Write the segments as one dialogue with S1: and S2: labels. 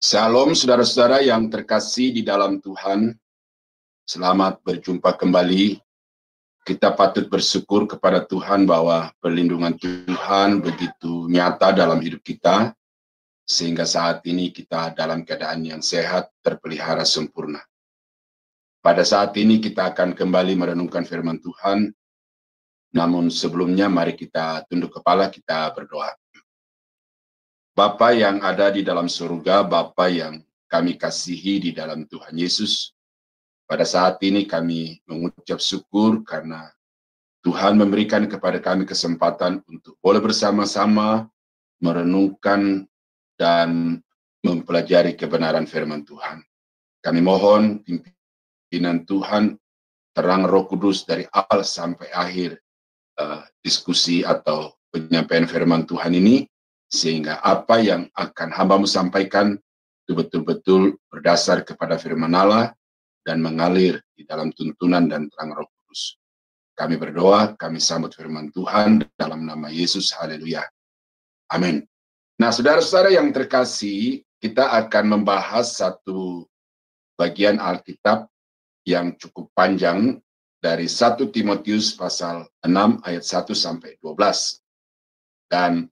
S1: Salam saudara-saudara yang terkasih di dalam Tuhan. Selamat berjumpa kembali. Kita patut bersyukur kepada Tuhan bahwa perlindungan Tuhan begitu nyata dalam hidup kita, sehingga saat ini kita dalam keadaan yang sehat, terpelihara sempurna. Pada saat ini kita akan kembali merenungkan firman Tuhan, namun sebelumnya mari kita tunduk kepala, kita berdoa. Bapa yang ada di dalam surga, Bapa yang kami kasihi di dalam Tuhan Yesus, pada saat ini kami mengucap syukur karena Tuhan memberikan kepada kami kesempatan untuk boleh bersama-sama merenungkan dan mempelajari kebenaran firman Tuhan. Kami mohon pimpinan Tuhan, terang Roh Kudus dari awal sampai akhir diskusi atau penyampaian firman Tuhan ini, sehingga apa yang akan hamba-Mu sampaikan itu betul-betul berdasar kepada firman Allah dan mengalir di dalam tuntunan dan terang Roh Kudus. Kami berdoa, kami sambut firman Tuhan dalam nama Yesus. Haleluya. Amin. Nah, saudara-saudara yang terkasih, kita akan membahas satu bagian Alkitab yang cukup panjang dari 1 Timotius pasal 6 ayat 1 sampai 12. Dan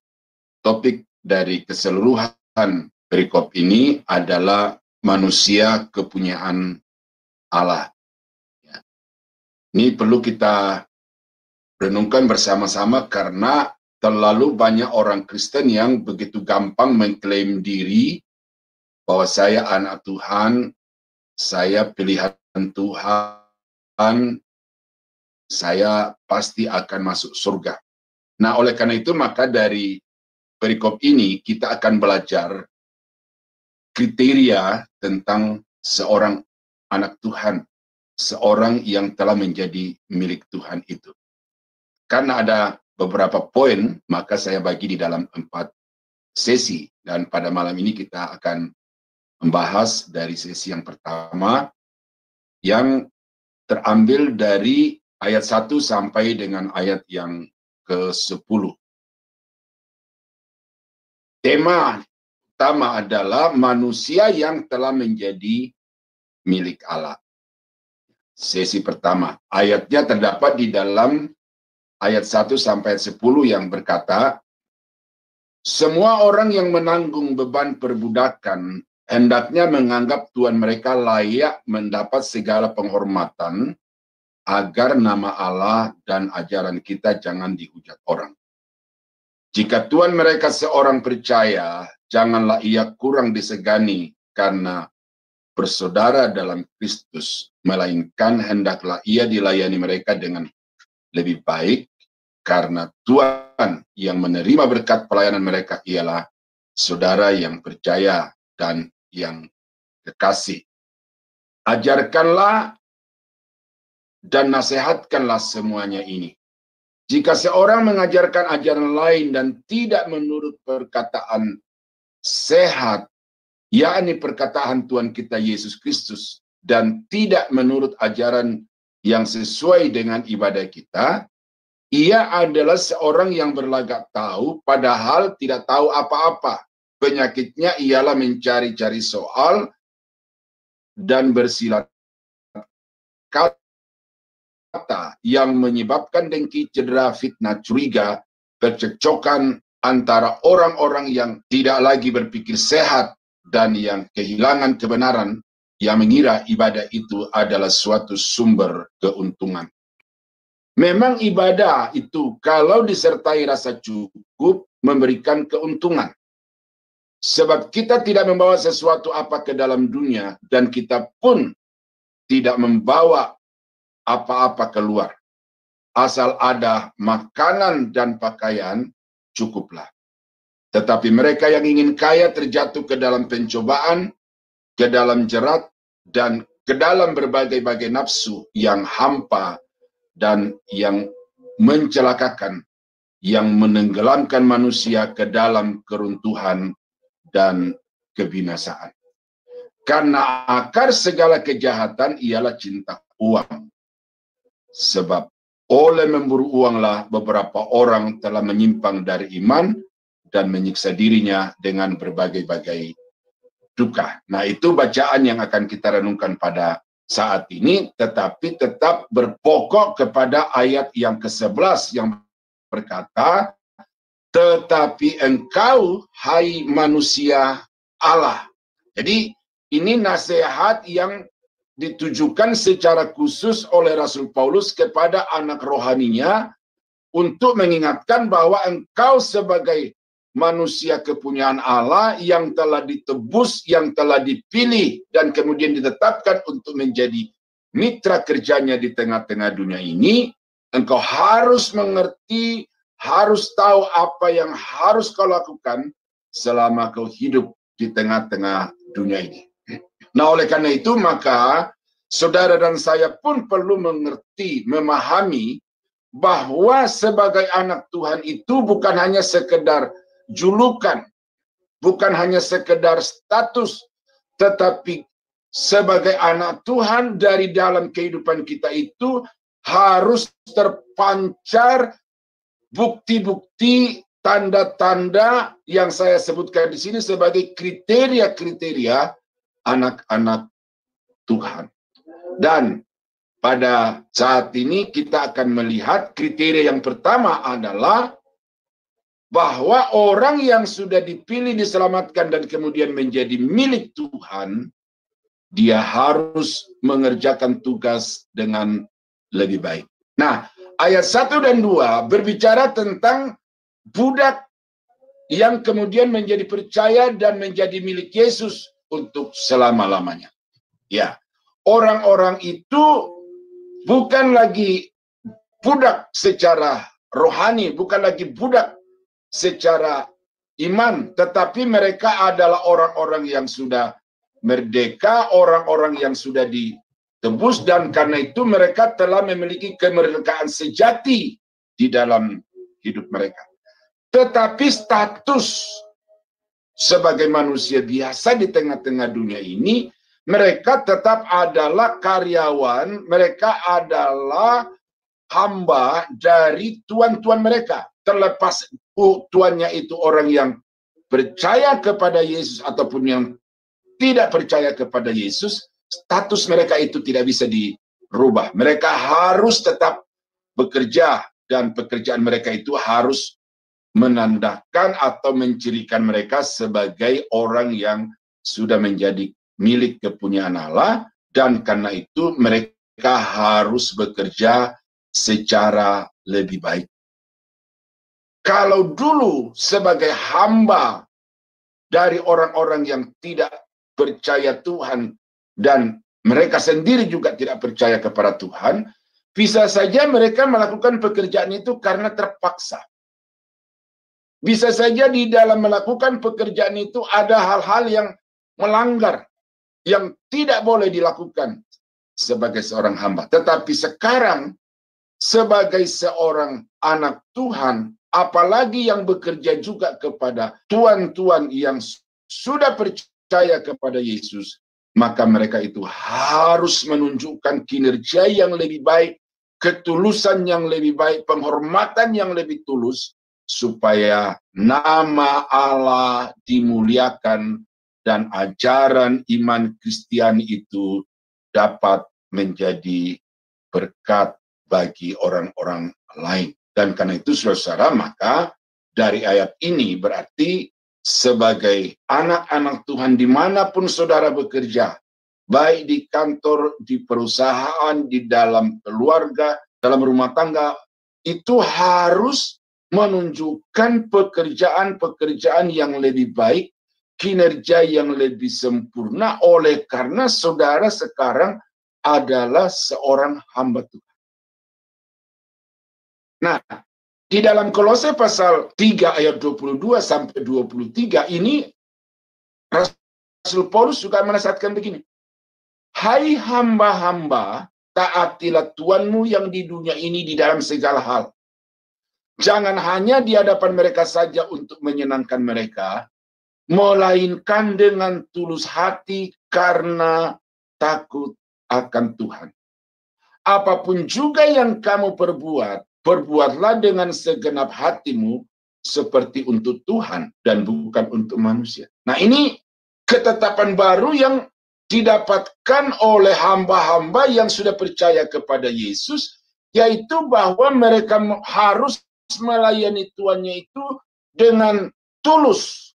S1: topik dari keseluruhan perikop ini adalah manusia kepunyaan Allah. Ya. Ini perlu kita renungkan bersama-sama karena terlalu banyak orang Kristen yang begitu gampang mengklaim diri bahwa saya anak Tuhan, saya pilihan Tuhan, saya pasti akan masuk surga. Nah, oleh karena itu maka dari perikop ini kita akan belajar kriteria tentang seorang anak Tuhan, seorang yang telah menjadi milik Tuhan itu. Karena ada beberapa poin, maka saya bagi di dalam 4 sesi. Dan pada malam ini kita akan membahas dari sesi yang pertama, yang terambil dari ayat 1 sampai dengan ayat yang ke-10. Tema utama adalah manusia yang telah menjadi milik Allah. Sesi pertama, ayatnya terdapat di dalam ayat 1 sampai 10 yang berkata, semua orang yang menanggung beban perbudakan hendaknya menganggap tuan mereka layak mendapat segala penghormatan, agar nama Allah dan ajaran kita jangan dihujat orang. Jika tuan mereka seorang percaya, janganlah ia kurang disegani karena bersaudara dalam Kristus, melainkan hendaklah ia dilayani mereka dengan lebih baik, karena Tuhan yang menerima berkat pelayanan mereka ialah saudara yang percaya dan yang kekasih. Ajarkanlah dan nasihatkanlah semuanya ini. Jika seorang mengajarkan ajaran lain dan tidak menurut perkataan sehat, yakni perkataan Tuhan kita Yesus Kristus, dan tidak menurut ajaran yang sesuai dengan ibadah kita, ia adalah seorang yang berlagak tahu, padahal tidak tahu apa-apa. Penyakitnya ialah mencari-cari soal dan bersilat kata yang menyebabkan dengki, cedera, fitnah, curiga, percekcokan antara orang-orang yang tidak lagi berpikir sehat dan yang kehilangan kebenaran, yang mengira ibadah itu adalah suatu sumber keuntungan. Memang ibadah itu kalau disertai rasa cukup memberikan keuntungan. Sebab kita tidak membawa sesuatu apa ke dalam dunia, dan kita pun tidak membawa apa-apa keluar. Asal ada makanan dan pakaian, cukuplah. Tetapi mereka yang ingin kaya terjatuh ke dalam pencobaan, ke dalam jerat, dan ke dalam berbagai-bagai nafsu yang hampa dan yang mencelakakan, yang menenggelamkan manusia ke dalam keruntuhan dan kebinasaan. Karena akar segala kejahatan ialah cinta uang. Sebab oleh memburu uanglah beberapa orang telah menyimpang dari iman dan menyiksa dirinya dengan berbagai-bagai duka. Nah, itu bacaan yang akan kita renungkan pada saat ini, tetapi tetap berpokok kepada ayat yang ke-11 yang berkata, tetapi engkau, hai manusia Allah. Jadi, ini nasihat yang ditujukan secara khusus oleh Rasul Paulus kepada anak rohaninya untuk mengingatkan bahwa engkau sebagai manusia kepunyaan Allah yang telah ditebus, yang telah dipilih, dan kemudian ditetapkan untuk menjadi mitra kerjanya di tengah-tengah dunia ini, engkau harus mengerti, harus tahu apa yang harus kau lakukan selama kau hidup di tengah-tengah dunia ini. Nah, oleh karena itu, maka saudara dan saya pun perlu mengerti, memahami bahwa sebagai anak Tuhan itu bukan hanya sekedar julukan, bukan hanya sekedar status, tetapi sebagai anak Tuhan dari dalam kehidupan kita itu harus terpancar bukti-bukti, tanda-tanda yang saya sebutkan di sini sebagai kriteria-kriteria anak-anak Tuhan. Dan pada saat ini kita akan melihat kriteria yang pertama adalah bahwa orang yang sudah dipilih, diselamatkan, dan kemudian menjadi milik Tuhan, dia harus mengerjakan tugas dengan lebih baik. Nah, ayat 1 dan 2 berbicara tentang budak yang kemudian menjadi percaya dan menjadi milik Yesus untuk selama-lamanya. Ya, orang-orang itu bukan lagi budak secara rohani, bukan lagi budak secara iman, tetapi mereka adalah orang-orang yang sudah merdeka, orang-orang yang sudah ditebus, dan karena itu mereka telah memiliki kemerdekaan sejati di dalam hidup mereka. Tetapi status sebagai manusia biasa di tengah-tengah dunia ini, mereka tetap adalah karyawan, mereka adalah hamba dari tuan-tuan mereka. Terlepas tuannya itu orang yang percaya kepada Yesus ataupun yang tidak percaya kepada Yesus, status mereka itu tidak bisa dirubah. Mereka harus tetap bekerja, dan pekerjaan mereka itu harus menandakan atau mencirikan mereka sebagai orang yang sudah menjadi milik kepunyaan Allah, dan karena itu mereka harus bekerja secara lebih baik. Kalau dulu sebagai hamba dari orang-orang yang tidak percaya Tuhan dan mereka sendiri juga tidak percaya kepada Tuhan, bisa saja mereka melakukan pekerjaan itu karena terpaksa. Bisa saja di dalam melakukan pekerjaan itu ada hal-hal yang melanggar, yang tidak boleh dilakukan sebagai seorang hamba. Tetapi sekarang, sebagai seorang anak Tuhan, apalagi yang bekerja juga kepada tuan-tuan yang sudah percaya kepada Yesus, maka mereka itu harus menunjukkan kinerja yang lebih baik, ketulusan yang lebih baik, penghormatan yang lebih tulus, supaya nama Allah dimuliakan dan ajaran iman Kristiani itu dapat menjadi berkat bagi orang-orang lain. Dan karena itu, saudara, maka dari ayat ini berarti sebagai anak-anak Tuhan dimanapun saudara bekerja, baik di kantor, di perusahaan, di dalam keluarga, dalam rumah tangga, itu harus menunjukkan pekerjaan-pekerjaan yang lebih baik, kinerja yang lebih sempurna, oleh karena saudara sekarang adalah seorang hamba Tuhan. Nah, di dalam Kolose pasal 3 ayat 22 sampai 23 ini, Rasul Paulus juga menasihatkan begini. Hai hamba-hamba, taatilah Tuanmu yang di dunia ini di dalam segala hal. Jangan hanya di hadapan mereka saja untuk menyenangkan mereka, melainkan dengan tulus hati karena takut akan Tuhan. Apapun juga yang kamu perbuat, perbuatlah dengan segenap hatimu seperti untuk Tuhan dan bukan untuk manusia. Nah, ini ketetapan baru yang didapatkan oleh hamba-hamba yang sudah percaya kepada Yesus, yaitu bahwa mereka harus melayani tuannya itu dengan tulus.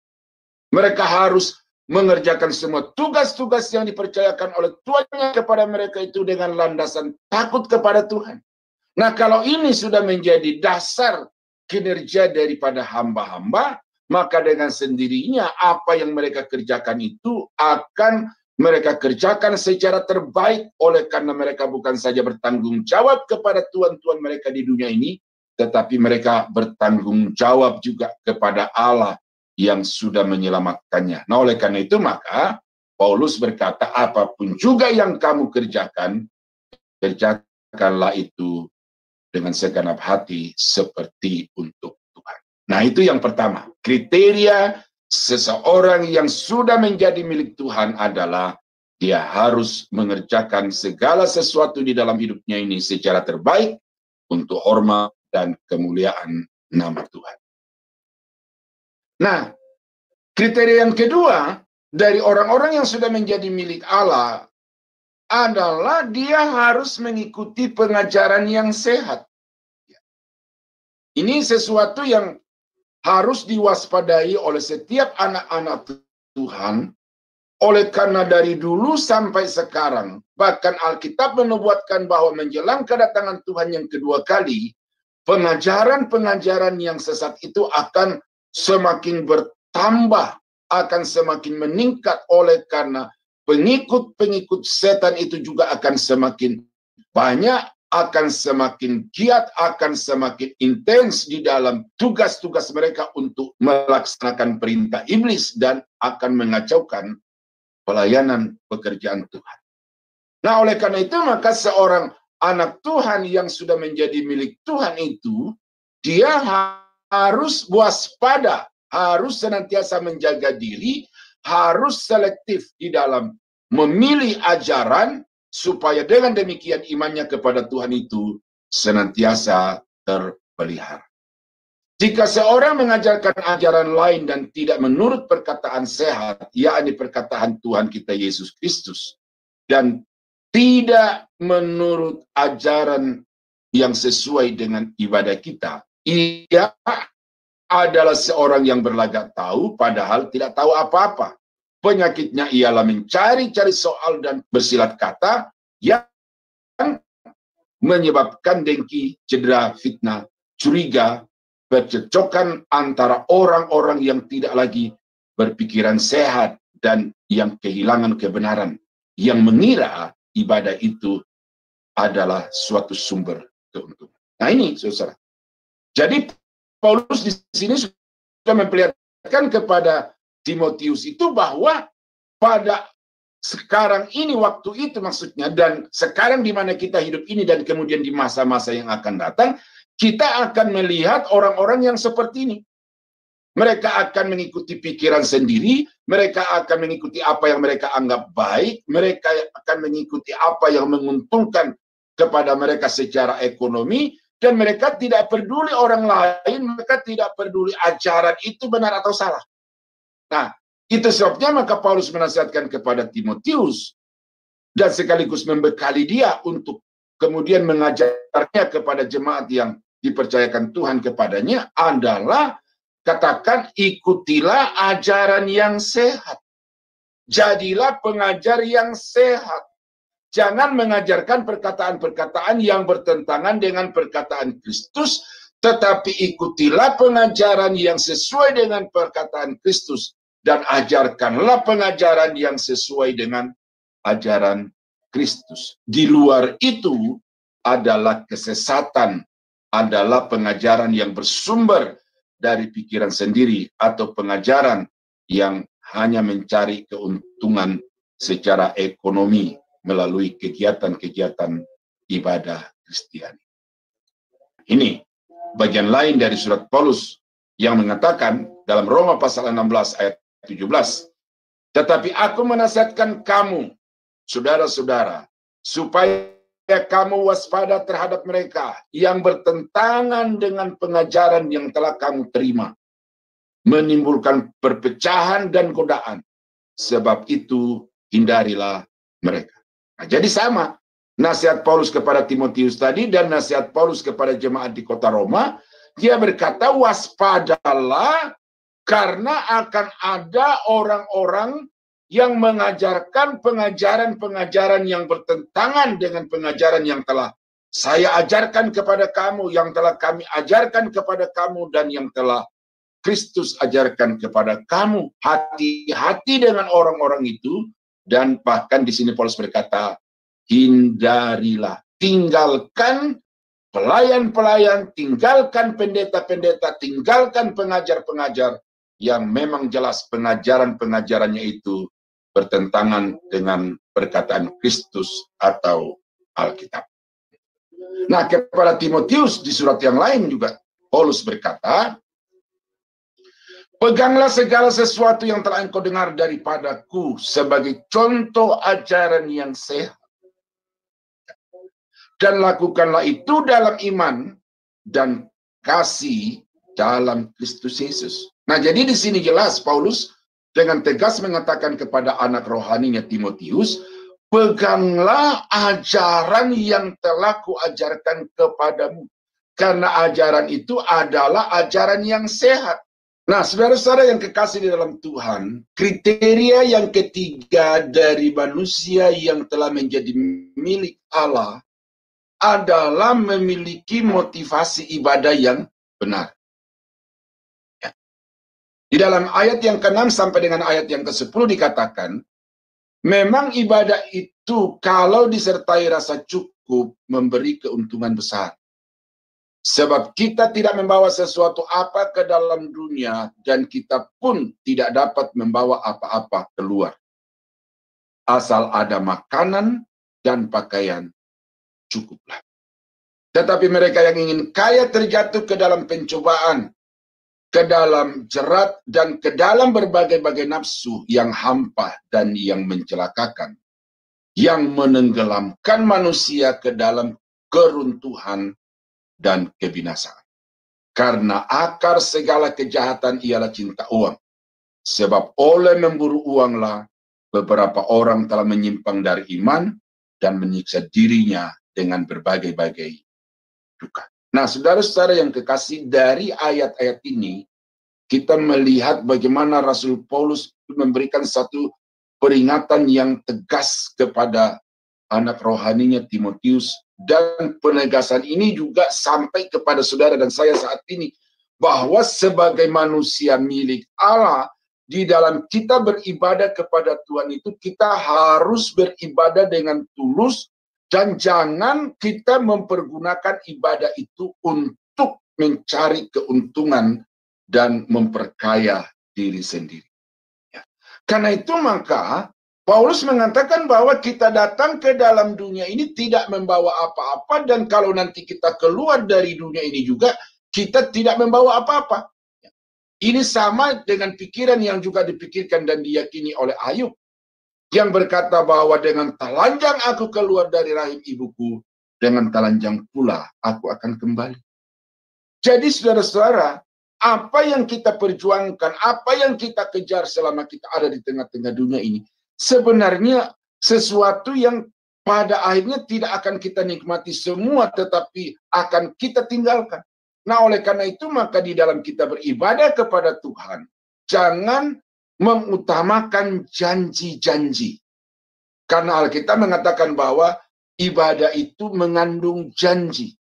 S1: Mereka harus mengerjakan semua tugas-tugas yang dipercayakan oleh tuannya kepada mereka itu dengan landasan takut kepada Tuhan. Nah, kalau ini sudah menjadi dasar kinerja daripada hamba-hamba, maka dengan sendirinya apa yang mereka kerjakan itu akan mereka kerjakan secara terbaik, oleh karena mereka bukan saja bertanggung jawab kepada tuan-tuan mereka di dunia ini, tetapi mereka bertanggung jawab juga kepada Allah yang sudah menyelamatkannya. Nah, oleh karena itu maka Paulus berkata, apapun juga yang kamu kerjakan, kerjakanlah itu dengan segenap hati seperti untuk Tuhan. Nah, itu yang pertama. Kriteria seseorang yang sudah menjadi milik Tuhan adalah dia harus mengerjakan segala sesuatu di dalam hidupnya ini secara terbaik untuk hormat dan kemuliaan nama Tuhan. Nah, kriteria yang kedua dari orang-orang yang sudah menjadi milik Allah adalah dia harus mengikuti pengajaran yang sehat. Ini sesuatu yang harus diwaspadai oleh setiap anak-anak Tuhan, oleh karena dari dulu sampai sekarang, bahkan Alkitab menubuatkan bahwa menjelang kedatangan Tuhan yang kedua kali, pengajaran-pengajaran yang sesat itu akan semakin bertambah, akan semakin meningkat, oleh karena pengikut-pengikut setan itu juga akan semakin banyak, akan semakin giat, akan semakin intens di dalam tugas-tugas mereka untuk melaksanakan perintah iblis dan akan mengacaukan pelayanan pekerjaan Tuhan. Nah, oleh karena itu maka seorang anak Tuhan yang sudah menjadi milik Tuhan itu, dia harus waspada, harus senantiasa menjaga diri, harus selektif di dalam memilih ajaran, supaya dengan demikian imannya kepada Tuhan itu senantiasa terpelihara. Jika seorang mengajarkan ajaran lain dan tidak menurut perkataan sehat, yakni perkataan Tuhan kita Yesus Kristus, dan tidak menurut ajaran yang sesuai dengan ibadah kita, ia adalah seorang yang berlagak tahu padahal tidak tahu apa-apa. Penyakitnya ialah mencari-cari soal dan bersilat kata yang menyebabkan dengki, cedera, fitnah, curiga, percecokan antara orang-orang yang tidak lagi berpikiran sehat dan yang kehilangan kebenaran, yang mengira ibadah itu adalah suatu sumber keuntungan. Nah, ini saudara. Jadi Paulus di sini sudah memperlihatkan kepada Timotius itu bahwa pada sekarang ini, waktu itu maksudnya, dan sekarang di mana kita hidup ini dan kemudian di masa-masa yang akan datang, kita akan melihat orang-orang yang seperti ini. Mereka akan mengikuti pikiran sendiri, mereka akan mengikuti apa yang mereka anggap baik, mereka akan mengikuti apa yang menguntungkan kepada mereka secara ekonomi, dan mereka tidak peduli orang lain, mereka tidak peduli ajaran itu benar atau salah. Nah, itu sebabnya maka Paulus menasihatkan kepada Timotius dan sekaligus membekali dia untuk kemudian mengajarnya kepada jemaat yang dipercayakan Tuhan kepadanya adalah, katakan, ikutilah ajaran yang sehat. Jadilah pengajar yang sehat. Jangan mengajarkan perkataan-perkataan yang bertentangan dengan perkataan Kristus, tetapi ikutilah pengajaran yang sesuai dengan perkataan Kristus, dan ajarkanlah pengajaran yang sesuai dengan ajaran Kristus. Di luar itu adalah kesesatan, adalah pengajaran yang bersumber dari pikiran sendiri, atau pengajaran yang hanya mencari keuntungan secara ekonomi melalui kegiatan-kegiatan ibadah Kristiani. Ini bagian lain dari surat Paulus yang mengatakan dalam Roma pasal 16 ayat 17, tetapi aku menasihatkan kamu, saudara-saudara, supaya kamu waspada terhadap mereka yang bertentangan dengan pengajaran yang telah kamu terima, menimbulkan perpecahan dan godaan, Sebab itu hindarilah mereka. Nah, jadi sama nasihat Paulus kepada Timotius tadi dan nasihat Paulus kepada jemaat di kota Roma. Dia berkata, waspadalah karena akan ada orang-orang yang mengajarkan pengajaran-pengajaran yang bertentangan dengan pengajaran yang telah saya ajarkan kepada kamu, yang telah kami ajarkan kepada kamu, dan yang telah Kristus ajarkan kepada kamu. Hati-hati dengan orang-orang itu. Dan bahkan di sini Paulus berkata, hindarilah, tinggalkan pelayan-pelayan, tinggalkan pendeta-pendeta, tinggalkan pengajar-pengajar yang memang jelas pengajaran-pengajarannya itu bertentangan dengan perkataan Kristus atau Alkitab. Nah, kepada Timotius di surat yang lain juga Paulus berkata, peganglah segala sesuatu yang telah engkau dengar daripadaku sebagai contoh ajaran yang sehat. Dan lakukanlah itu dalam iman dan kasih dalam Kristus Yesus. Nah, jadi di sini jelas Paulus dengan tegas mengatakan kepada anak rohaninya Timotius, peganglah ajaran yang telah kuajarkan kepadamu. Karena ajaran itu adalah ajaran yang sehat. Nah, saudara-saudara yang kekasih di dalam Tuhan, kriteria yang ketiga dari manusia yang telah menjadi milik Allah adalah memiliki motivasi ibadah yang benar. Di dalam ayat yang ke-6 sampai dengan ayat yang ke-10 dikatakan, memang ibadah itu kalau disertai rasa cukup memberi keuntungan besar. Sebab kita tidak membawa sesuatu apa ke dalam dunia dan kita pun tidak dapat membawa apa-apa keluar. Asal ada makanan dan pakaian, cukuplah. Tetapi mereka yang ingin kaya terjatuh ke dalam pencobaan, ke dalam jerat, dan ke dalam berbagai-bagai nafsu yang hampa dan yang mencelakakan, yang menenggelamkan manusia ke dalam keruntuhan dan kebinasaan. Karena akar segala kejahatan ialah cinta uang. Sebab oleh memburu uanglah beberapa orang telah menyimpang dari iman dan menyiksa dirinya dengan berbagai-bagai duka. Nah, saudara-saudara yang kekasih, dari ayat-ayat ini kita melihat bagaimana Rasul Paulus memberikan satu peringatan yang tegas kepada anak rohaninya Timotius, dan penegasan ini juga sampai kepada saudara dan saya saat ini, bahwa sebagai manusia milik Allah, di dalam kita beribadah kepada Tuhan itu kita harus beribadah dengan tulus. Dan jangan kita mempergunakan ibadah itu untuk mencari keuntungan dan memperkaya diri sendiri. Ya. Karena itu maka Paulus mengatakan bahwa kita datang ke dalam dunia ini tidak membawa apa-apa, dan kalau nanti kita keluar dari dunia ini juga kita tidak membawa apa-apa. Ya. Ini sama dengan pikiran yang juga dipikirkan dan diyakini oleh Ayub, yang berkata bahwa dengan telanjang aku keluar dari rahim ibuku, dengan telanjang pula aku akan kembali. Jadi saudara-saudara, apa yang kita perjuangkan, apa yang kita kejar selama kita ada di tengah-tengah dunia ini, sebenarnya sesuatu yang pada akhirnya tidak akan kita nikmati semua, tetapi akan kita tinggalkan. Nah, oleh karena itu maka di dalam kita beribadah kepada Tuhan, jangan mengutamakan janji-janji. Karena Alkitab mengatakan bahwa ibadah itu mengandung janji.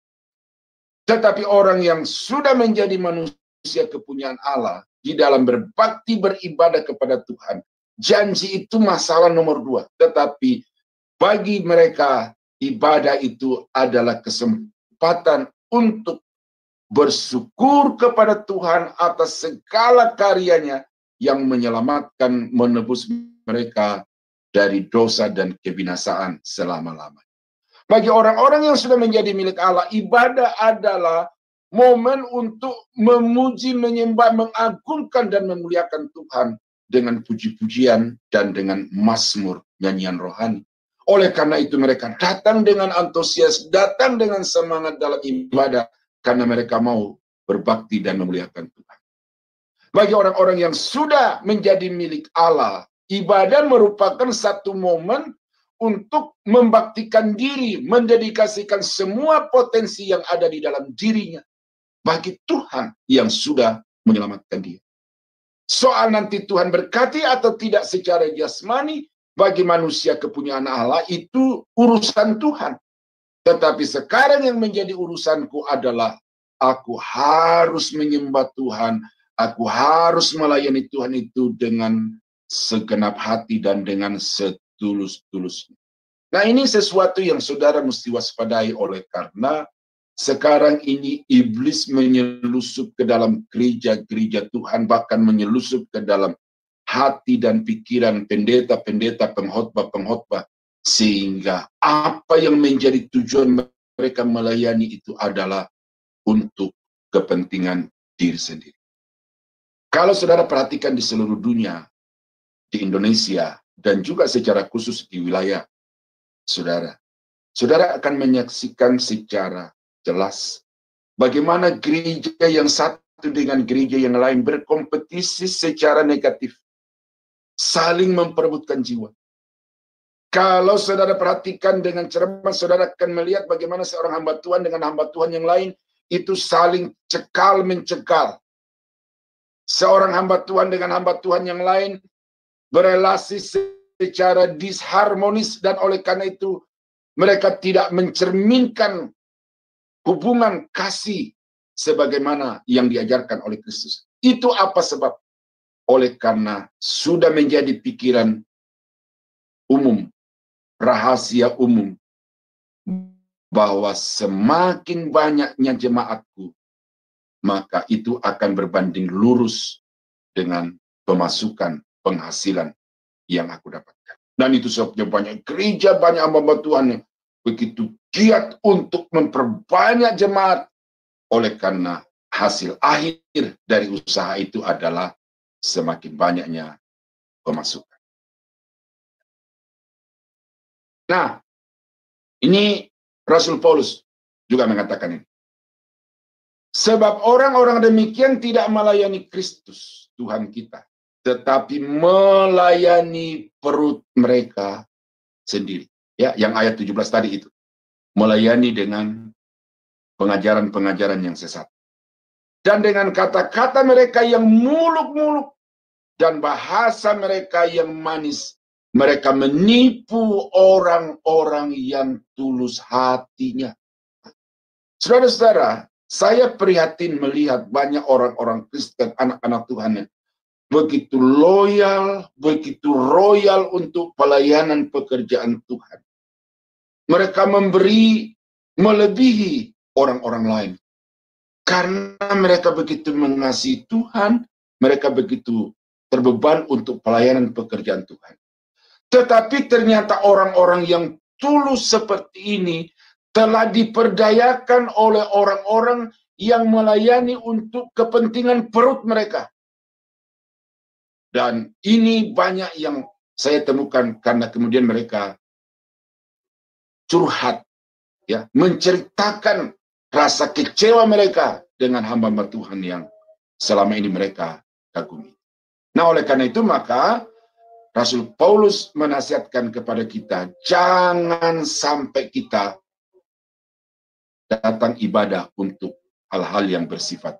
S1: Tetapi orang yang sudah menjadi manusia kepunyaan Allah, di dalam berbakti beribadah kepada Tuhan, janji itu masalah nomor 2. Tetapi bagi mereka, ibadah itu adalah kesempatan untuk bersyukur kepada Tuhan atas segala karyanya yang menyelamatkan, menebus mereka dari dosa dan kebinasaan selama-lamanya. Bagi orang-orang yang sudah menjadi milik Allah, ibadah adalah momen untuk memuji, menyembah, mengagungkan dan memuliakan Tuhan dengan puji-pujian dan dengan mazmur, nyanyian rohani. Oleh karena itu mereka datang dengan antusias, datang dengan semangat dalam ibadah, karena mereka mau berbakti dan memuliakan Tuhan. Bagi orang-orang yang sudah menjadi milik Allah, Ibadah merupakan satu momen untuk membaktikan diri, mendedikasikan semua potensi yang ada di dalam dirinya bagi Tuhan yang sudah menyelamatkan dia. Soal nanti Tuhan berkati atau tidak secara jasmani bagi manusia kepunyaan Allah itu urusan Tuhan. Tetapi sekarang yang menjadi urusanku adalah aku harus menyembah Tuhan, aku harus melayani Tuhan itu dengan segenap hati dan dengan setulus-tulusnya. Nah, ini sesuatu yang saudara mesti waspadai oleh karena sekarang ini iblis menyelusup ke dalam gereja-gereja Tuhan, bahkan menyelusup ke dalam hati dan pikiran pendeta-pendeta, pengkhotbah-pengkhotbah, sehingga apa yang menjadi tujuan mereka melayani itu adalah untuk kepentingan diri sendiri. Kalau saudara perhatikan di seluruh dunia, di Indonesia, dan juga secara khusus di wilayah saudara akan menyaksikan secara jelas bagaimana gereja yang satu dengan gereja yang lain berkompetisi secara negatif, saling memperebutkan jiwa. Kalau saudara perhatikan dengan cermat, saudara akan melihat bagaimana seorang hamba Tuhan dengan hamba Tuhan yang lain itu saling cekal-mencekal. Seorang hamba Tuhan dengan hamba Tuhan yang lain berelasi secara disharmonis, dan oleh karena itu mereka tidak mencerminkan hubungan kasih sebagaimana yang diajarkan oleh Kristus. Itu apa sebab? Oleh karena sudah menjadi pikiran umum, rahasia umum, bahwa semakin banyaknya jemaatku, maka itu akan berbanding lurus dengan pemasukan penghasilan yang aku dapatkan. Dan itu sebabnya banyak gereja, banyak hamba Tuhan yang begitu giat untuk memperbanyak jemaat, oleh karena hasil akhir dari usaha itu adalah semakin banyaknya pemasukan. Nah, ini Rasul Paulus juga mengatakan ini. Sebab orang-orang demikian tidak melayani Kristus, Tuhan kita, tetapi melayani perut mereka sendiri. Ya, yang ayat 17 tadi itu. Melayani dengan pengajaran-pengajaran yang sesat. Dan dengan kata-kata mereka yang muluk-muluk dan bahasa mereka yang manis, mereka menipu orang-orang yang tulus hatinya. Saudara-saudara, saya prihatin melihat banyak orang-orang Kristen, anak-anak Tuhan yang begitu loyal, begitu royal untuk pelayanan pekerjaan Tuhan. Mereka memberi melebihi orang-orang lain. Karena mereka begitu mengasihi Tuhan, mereka begitu terbeban untuk pelayanan pekerjaan Tuhan. Tetapi ternyata orang-orang yang tulus seperti ini telah diperdayakan oleh orang-orang yang melayani untuk kepentingan perut mereka. Dan ini banyak yang saya temukan karena kemudian mereka curhat, ya, menceritakan rasa kecewa mereka dengan hamba-hamba Tuhan yang selama ini mereka kagumi. Nah, oleh karena itu maka Rasul Paulus menasihatkan kepada kita, jangan sampai kita datang ibadah untuk hal-hal yang bersifat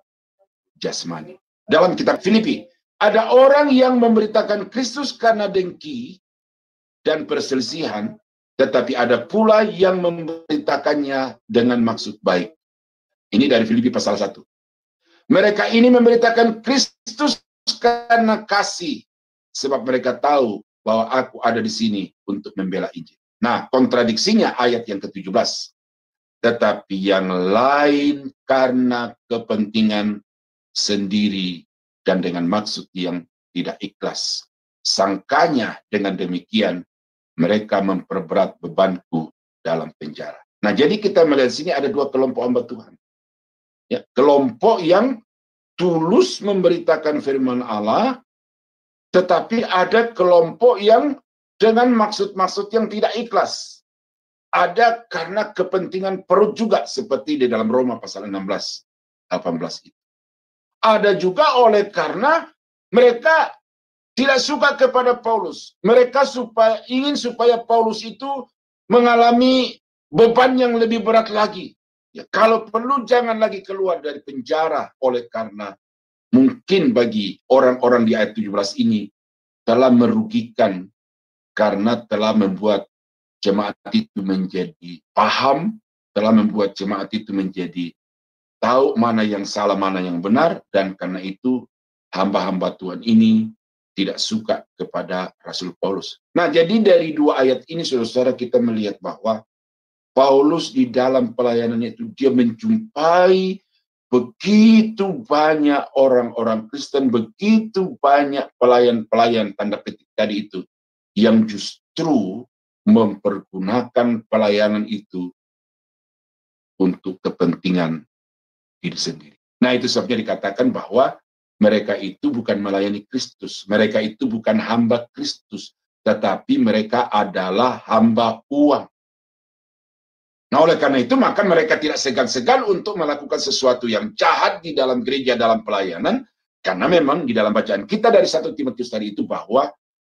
S1: jasmani. Dalam kitab Filipi, ada orang yang memberitakan Kristus karena dengki dan perselisihan, tetapi ada pula yang memberitakannya dengan maksud baik. Ini dari Filipi pasal 1. Mereka ini memberitakan Kristus karena kasih, sebab mereka tahu bahwa aku ada di sini untuk membela Injil. Nah, kontradiksinya ayat yang ke-17. Tetapi yang lain karena kepentingan sendiri dan dengan maksud yang tidak ikhlas. Sangkanya dengan demikian mereka memperberat bebanku dalam penjara. Nah, jadi kita melihat sini ada dua kelompok hamba Tuhan. Ya, kelompok yang tulus memberitakan firman Allah, tetapi ada kelompok yang dengan maksud-maksud yang tidak ikhlas. Ada karena kepentingan perut juga, seperti di dalam Roma pasal 16, 18 itu. Ada juga oleh karena mereka tidak suka kepada Paulus. Mereka ingin supaya Paulus itu mengalami beban yang lebih berat lagi. Ya, kalau perlu jangan lagi keluar dari penjara, oleh karena mungkin bagi orang-orang di ayat 17 ini telah merugikan karena telah membuat jemaat itu menjadi paham, telah membuat jemaat itu menjadi tahu mana yang salah, mana yang benar, dan karena itu hamba-hamba Tuhan ini tidak suka kepada Rasul Paulus. Nah, jadi dari dua ayat ini, saudara-saudara, kita melihat bahwa Paulus di dalam pelayanannya itu dia menjumpai begitu banyak orang-orang Kristen, begitu banyak pelayan-pelayan tanda petik tadi itu yang justru mempergunakan pelayanan itu untuk kepentingan diri sendiri. Nah, itu sebabnya dikatakan bahwa mereka itu bukan melayani Kristus, mereka itu bukan hamba Kristus, tetapi mereka adalah hamba uang. Nah, oleh karena itu maka mereka tidak segan-segan untuk melakukan sesuatu yang jahat di dalam gereja, dalam pelayanan, karena memang di dalam bacaan kita dari 1 Timotius tadi itu bahwa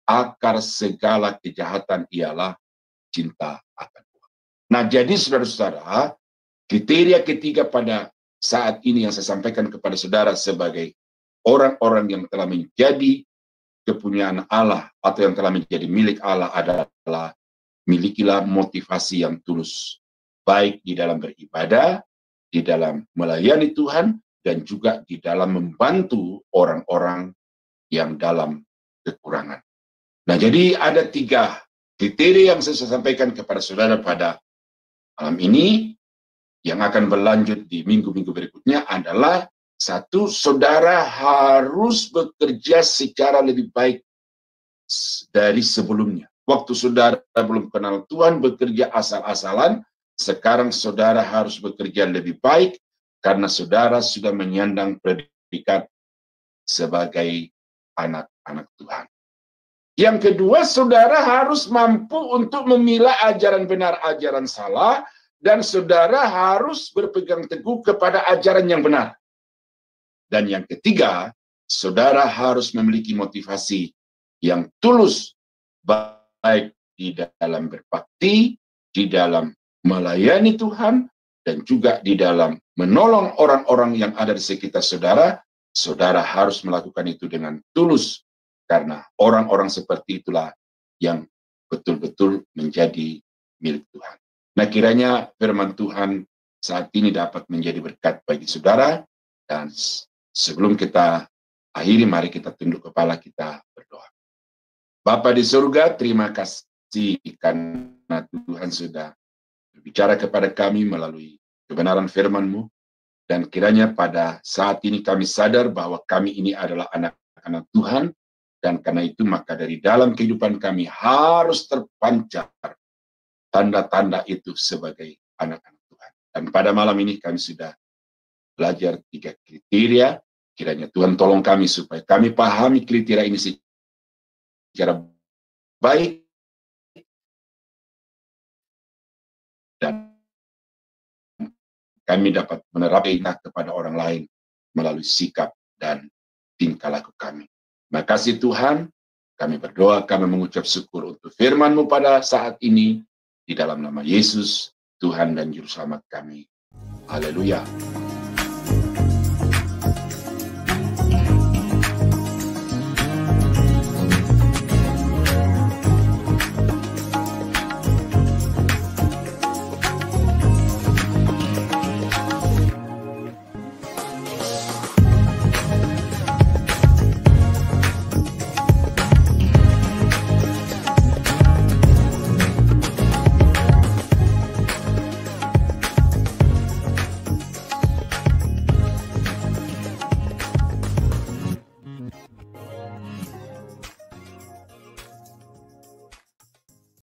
S1: akar segala kejahatan ialah cinta akan uang. Nah, jadi saudara-saudara, kriteria ketiga pada saat ini yang saya sampaikan kepada saudara sebagai orang-orang yang telah menjadi kepunyaan Allah atau yang telah menjadi milik Allah adalah milikilah motivasi yang tulus, baik di dalam beribadah, di dalam melayani Tuhan, dan juga di dalam membantu orang-orang yang dalam kekurangan. Nah, jadi ada 3 kriteria yang saya sampaikan kepada saudara pada malam ini, yang akan berlanjut di minggu-minggu berikutnya adalah 1, saudara harus bekerja secara lebih baik dari sebelumnya. Waktu saudara belum kenal Tuhan, bekerja asal-asalan. Sekarang saudara harus bekerja lebih baik karena saudara sudah menyandang predikat sebagai anak-anak Tuhan. Yang kedua, saudara harus mampu untuk memilah ajaran benar, ajaran salah, dan saudara harus berpegang teguh kepada ajaran yang benar. Dan yang ketiga, saudara harus memiliki motivasi yang tulus, baik di dalam berbakti, di dalam melayani Tuhan, dan juga di dalam menolong orang-orang yang ada di sekitar saudara. Saudara harus melakukan itu dengan tulus, karena orang-orang seperti itulah yang betul-betul menjadi milik Tuhan. Nah, kiranya firman Tuhan saat ini dapat menjadi berkat bagi saudara. Dan sebelum kita akhiri, mari kita tunduk kepala, kita berdoa. Bapa di surga, terima kasih karena Tuhan sudah berbicara kepada kami melalui kebenaran firman-Mu. Dan kiranya pada saat ini kami sadar bahwa kami ini adalah anak-anak Tuhan. Dan karena itu maka dari dalam kehidupan kami harus terpancar tanda-tanda itu sebagai anak-anak Tuhan. Dan pada malam ini kami sudah belajar 3 kriteria. Kiranya Tuhan tolong kami supaya kami pahami kriteria ini secara baik dan kami dapat menerapkannya kepada orang lain melalui sikap dan tingkah laku kami. Terima kasih Tuhan, kami berdoa, kami mengucap syukur untuk firman-Mu pada saat ini, di dalam nama Yesus, Tuhan dan Juru Selamat kami. Haleluya.